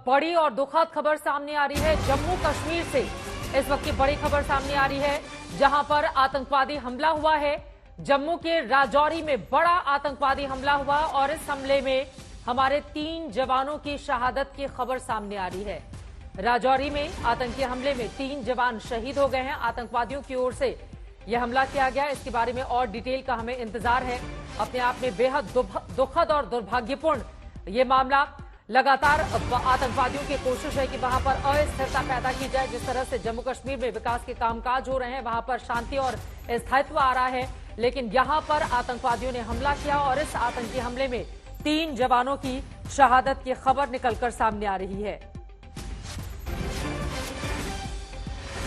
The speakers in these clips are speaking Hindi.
बड़ी और दुखद खबर सामने आ रही है जम्मू कश्मीर से। इस वक्त की बड़ी खबर सामने आ रही है जहां पर आतंकवादी हमला हुआ है। जम्मू के राजौरी में बड़ा आतंकवादी हमला हुआ और इस हमले में हमारे 3 जवानों की शहादत की खबर सामने आ रही है। राजौरी में आतंकी हमले में 3 जवान शहीद हो गए हैं। आतंकवादियों की ओर से यह हमला किया गया। इसके बारे में और डिटेल का हमें इंतजार है। अपने आप में बेहद दुखद और दुर्भाग्यपूर्ण ये मामला। लगातार आतंकवादियों की कोशिश है कि वहां पर अस्थिरता पैदा की जाए। जिस तरह से जम्मू कश्मीर में विकास के कामकाज हो रहे हैं, वहां पर शांति और स्थायित्व आ रहा है, लेकिन यहां पर आतंकवादियों ने हमला किया और इस आतंकी हमले में 3 जवानों की शहादत की खबर निकलकर सामने आ रही है।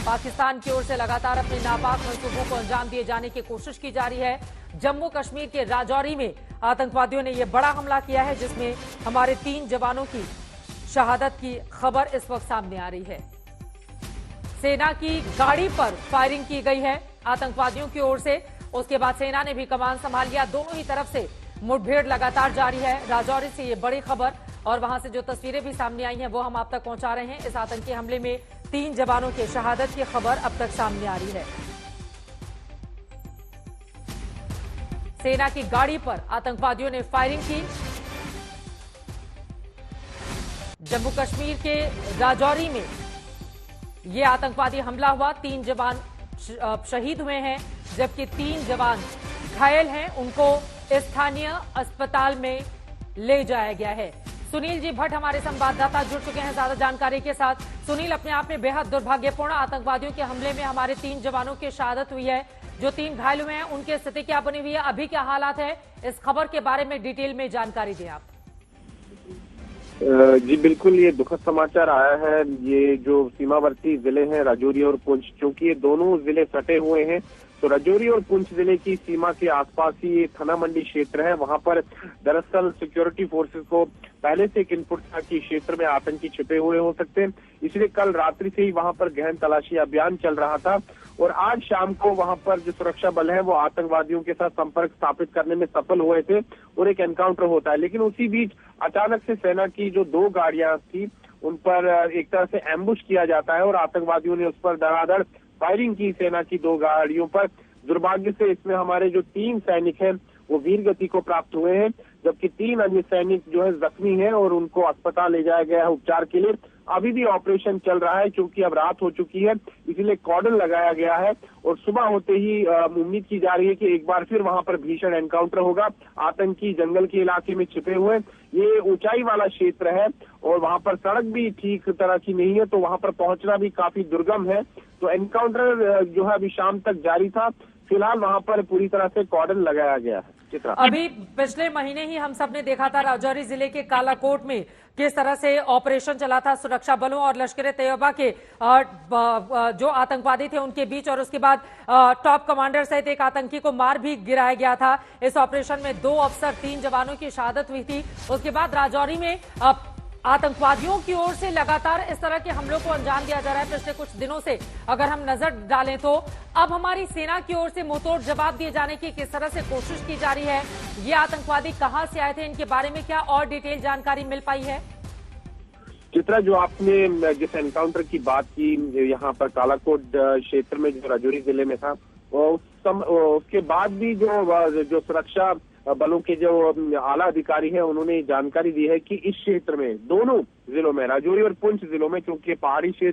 पाकिस्तान की ओर से लगातार अपने नापाक मंसूबों को अंजाम दिए जाने की कोशिश की जा रही है। जम्मू कश्मीर के राजौरी में आतंकवादियों ने यह बड़ा हमला किया है जिसमें हमारे 3 जवानों की शहादत की खबर इस वक्त सामने आ रही है। सेना की गाड़ी पर फायरिंग की गई है आतंकवादियों की ओर से। उसके बाद सेना ने भी कमान संभाल लिया। दोनों ही तरफ से मुठभेड़ लगातार जारी है। राजौरी से ये बड़ी खबर और वहां से जो तस्वीरें भी सामने आई हैं वो हम आप तक पहुंचा रहे हैं। इस आतंकी हमले में 3 जवानों की शहादत की खबर अब तक सामने आ रही है। सेना की गाड़ी पर आतंकवादियों ने फायरिंग की। जम्मू कश्मीर के राजौरी में यह आतंकवादी हमला हुआ। 3 जवान शहीद हुए हैं जबकि 3 जवान घायल हैं। उनको स्थानीय अस्पताल में ले जाया गया है। सुनील जी भट्ट हमारे संवाददाता जुड़ चुके हैं ज्यादा जानकारी के साथ। सुनील, अपने आप में बेहद दुर्भाग्यपूर्ण आतंकवादियों के हमले में हमारे 3 जवानों की शहादत हुई है। जो 3 घायल हुए हैं उनकी स्थिति क्या बनी हुई है, अभी क्या हालात है, इस खबर के बारे में डिटेल में जानकारी दें आप। जी बिल्कुल, ये दुखद समाचार आया है। ये जो सीमावर्ती जिले हैं राजौरी और पुंछ, क्योंकि ये दोनों जिले सटे हुए हैं, तो राजौरी और पुंछ जिले की सीमा के आसपास ही थाना मंडी क्षेत्र है। वहां पर दरअसल सिक्योरिटी फोर्सेस को पहले से एक इनपुट था कि क्षेत्र में आतंकी छिपे हुए हो सकते हैं, इसलिए कल रात्रि से ही वहां पर गहन तलाशी अभियान चल रहा था और आज शाम को वहां पर जो सुरक्षा बल है वो आतंकवादियों के साथ संपर्क स्थापित करने में सफल हुए थे और एक एनकाउंटर होता है। लेकिन उसी बीच अचानक से सेना की जो 2 गाड़ियां थी उन पर एक तरह से एम्बुश किया जाता है और आतंकवादियों ने उस पर धड़ाधड़ फायरिंग की सेना की 2 गाड़ियों पर। दुर्भाग्य से इसमें हमारे जो 3 सैनिक हैं वो वीर गति को प्राप्त हुए हैं, जबकि 3 अन्य सैनिक जो है जख्मी हैं और उनको अस्पताल ले जाया गया है उपचार के लिए। अभी भी ऑपरेशन चल रहा है, क्योंकि अब रात हो चुकी है इसीलिए कॉर्डन लगाया गया है और सुबह होते ही उम्मीद की जा रही है कि एक बार फिर वहां पर भीषण एनकाउंटर होगा। आतंकी जंगल के इलाके में छिपे हुए, ये ऊंचाई वाला क्षेत्र है और वहां पर सड़क भी ठीक तरह की नहीं है, तो वहां पर पहुंचना भी काफी दुर्गम है। तो एनकाउंटर जो है अभी शाम तक जारी था। फिलहाल वहां पर पूरी तरह से कॉर्डन लगाया गया है। चित्रा, अभी पिछले महीने ही हम सब ने देखा था राजौरी जिले के कालाकोट में किस तरह से ऑपरेशन चला था सुरक्षा बलों और लश्कर तैयबा के जो आतंकवादी थे उनके बीच, और उसके बाद टॉप कमांडर सहित एक आतंकी को मार भी गिराया गया था। इस ऑपरेशन में 2 अफसर 3 जवानों की शहादत हुई थी। उसके बाद राजौरी में आतंकवादियों की ओर से लगातार इस तरह के हमलों को अंजाम दिया जा रहा है। पिछले कुछ दिनों से अगर हम नजर डालें तो अब हमारी सेना की ओर से मुंहतोड़ जवाब दिए जाने की किस तरह से कोशिश की जा रही है। ये आतंकवादी कहां से आए थे, इनके बारे में क्या और डिटेल जानकारी मिल पाई है? चित्रा, जो आपने जिस एनकाउंटर की बात की यहाँ पर कालाकोट क्षेत्र में जो राजौरी जिले में था, उसके बाद भी जो सुरक्षा बलों के जो आला अधिकारी हैं उन्होंने जानकारी दी है कि इस क्षेत्र में दोनों जिलों में राजौरी और पुंछ जिलों में, क्योंकि पहाड़ी क्षेत्र